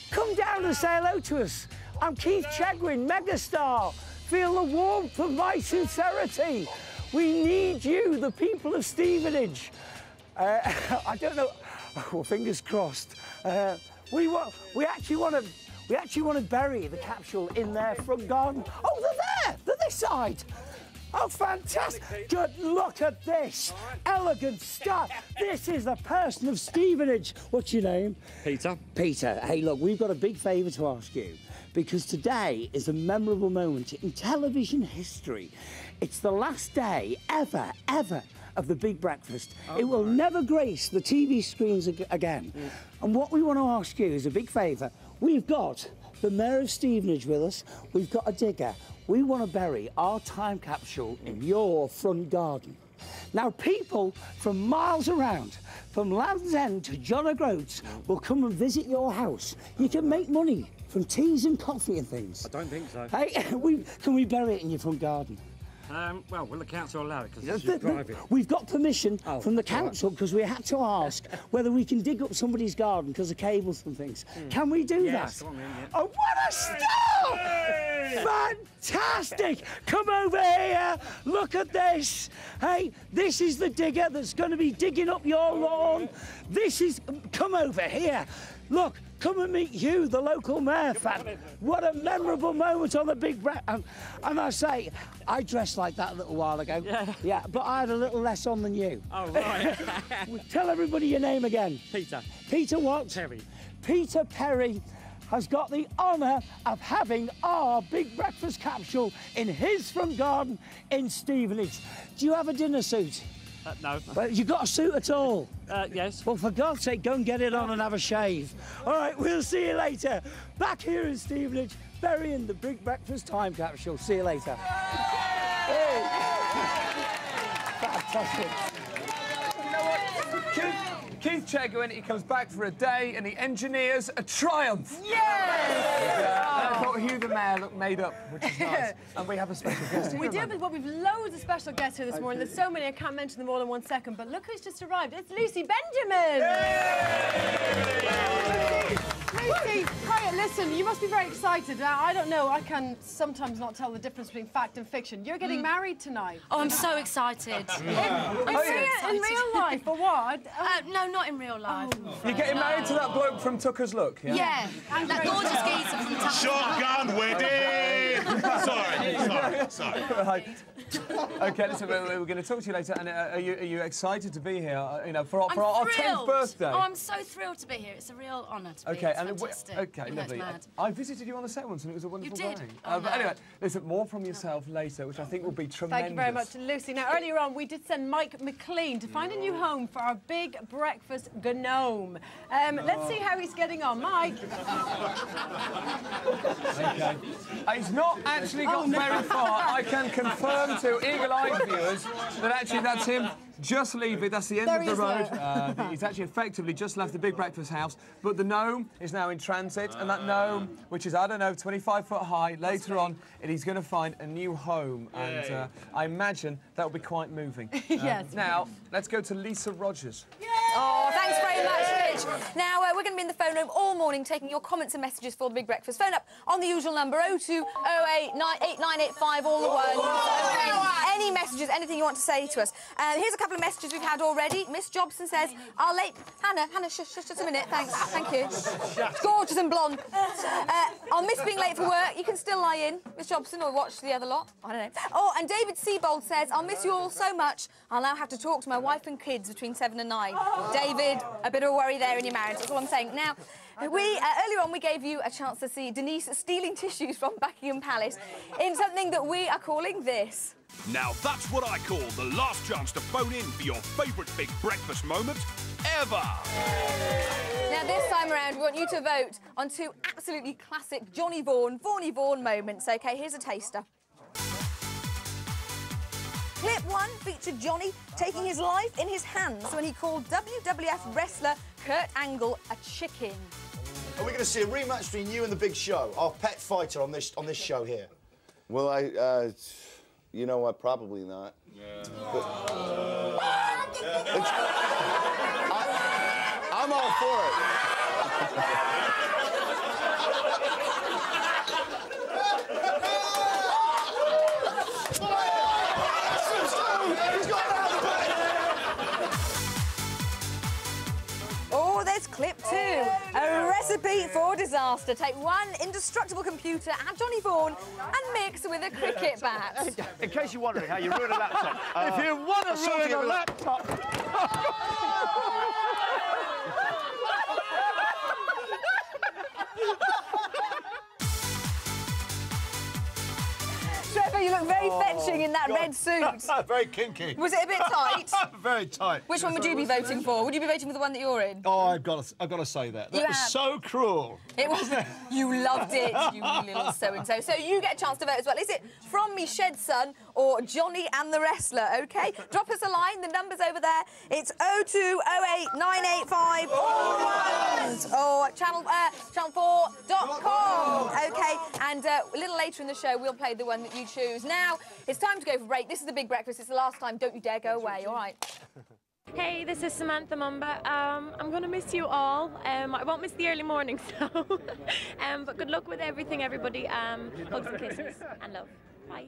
Come down and say hello to us. I'm Keith Chegwin, megastar. Feel the warmth of my sincerity. We need you, the people of Stevenage. I don't know. Well, fingers crossed. We actually want to bury the capsule in their front garden. Oh, they're there. They're this side. Oh, fantastic. Good, look at this. Elegant stuff. This is the person of Stevenage. What's your name? Peter. Peter, hey, look, we've got a big favour to ask you because today is a memorable moment in television history. It's the last day ever of the Big Breakfast. It will never grace the TV screens again. And what we want to ask you is a big favour. We've got the Mayor of Stevenage with us. We've got a digger. We want to bury our time capsule in your front garden. Now, people from miles around, from Land's End to John O'Groats, will come and visit your house. You can make money from teas and coffee and things. I don't think so. Hey, can we bury it in your front garden? Well, will the council allow it? Because it's private. We've got permission from the council because we had to ask whether we can dig up somebody's garden because of cables and things. Can we do that? Come on then, yeah. Oh, what a start! Fantastic! Come over here. Look at this. Hey, this is the digger that's going to be digging up your lawn. Come over here. Look. Come and meet you, the local mayor, fan. What a memorable moment on the Big Breakfast. And I say, I dressed like that a little while ago. Yeah, but I had a little less on than you. Oh, right. Tell everybody your name again. Peter. Peter what? Perry. Peter Perry has got the honour of having our Big Breakfast capsule in his front garden in Stevenage. Do you have a dinner suit? No. Well, you got a suit at all? Yes. Well, for God's sake, go and get it on and have a shave. All right, we'll see you later. Back here in Stevenage, burying the Big Breakfast time capsule. See you later. Hey. Fantastic. You know what? Keith Chegger, when he comes back for a day and he engineers a triumph. Yes! I thought Hugh the Mayor looked made up, which is nice. And we have a special guest here. We do, but we've loads of special guests here this morning. There's so many, I can't mention them all in 1 second, but look who's just arrived. It's Lucy Benjamin! Lucy, hi, listen, you must be very excited. I don't know, I can sometimes not tell the difference between fact and fiction. You're getting married tonight. Oh, I'm so excited. In real life, or what? No, not in real life. You're getting married to that bloke from Tucker's Look, yeah? Yeah, that gorgeous geezer from Tucker's Shotgun wedding! Sorry. Right. OK, listen, we're going to talk to you later. And are you excited to be here? You know, for our 10th birthday. Oh, I'm so thrilled to be here. It's a real honour to be here. It's fantastic. OK, lovely. I visited you on the set once, and it was a wonderful day. Oh, but anyway, listen, more from yourself later, which I think will be tremendous. Thank you very much, Lucy. Now, earlier on, we did send Mike McLean to find a new home for our Big Breakfast gnome. Let's see how he's getting on. Mike. OK. He's not actually got very far. I can confirm to eagle-eyed viewers that actually that's him. Just leave it, that's the end of the road. He's actually effectively just left the Big Breakfast house, but the gnome is now in transit, and that gnome, which is, I don't know, 25 foot high, later on, he's going to find a new home, and I imagine that'll be quite moving. Yes. Now, let's go to Lisa Rogers. Oh, thanks very much, Rich. Now, we're going to be in the phone room all morning taking your comments and messages for the Big Breakfast. Phone up on the usual number, 02 08 8985, all the words. Any messages, anything you want to say to us. Here's a couple of messages we've had already. Miss Jobson says, our late... Hannah, shush, just a minute, thanks. Thank you. Gorgeous and blonde. I'll miss being late for work. You can still lie in, Miss Jobson, or watch the other lot. I don't know. Oh, and David Seabold says, I'll miss you all so much. I'll now have to talk to my wife and kids between 7 and 9. David, a bit of a worry there in your marriage. That's all I'm saying. Now, earlier on, we gave you a chance to see Denise stealing tissues from Buckingham Palace in something that we are calling this. Now that's what I call the last chance to phone in for your favourite Big Breakfast moment ever. Now, this time around, we want you to vote on 2 absolutely classic Vaughny Vaughan moments. OK, here's a taster. Clip 1 featured Johnny taking his life in his hands when he called WWF wrestler Kurt Angle a chicken. Are we going to see a rematch between you and the Big Show, our pet fighter on this show here? Well, you know what? Probably not. Yeah. I'm all for it. Oh, there's clip 2. A recipe for disaster. Take one indestructible computer, add Johnny Vaughan, and mix with a cricket bat. In case you're wondering how you ruin a laptop. If you want to ruin a laptop... Trevor, you look very fetching in that red suit. Very kinky. Was it a bit tight? Very tight. Which one would you be voting for? Would you be voting for the one that you're in? Oh, I've got to say that. That was so cruel. It was. You loved it, you little so-and-so. So you get a chance to vote as well. Is it From Me Shed Son or Johnny and the Wrestler, OK? Drop us a line, the number's over there. It's 0208 985 41 or channel4.com, OK? And a little later in the show, we'll play the one that you choose. Now, it's time to go for break. This is the Big Breakfast. It's the last time. Don't you dare go away, all right? Hey, this is Samantha Mumba. I'm going to miss you all. I won't miss the early mornings, though. But good luck with everything, everybody. Hugs and kisses and love. Bye.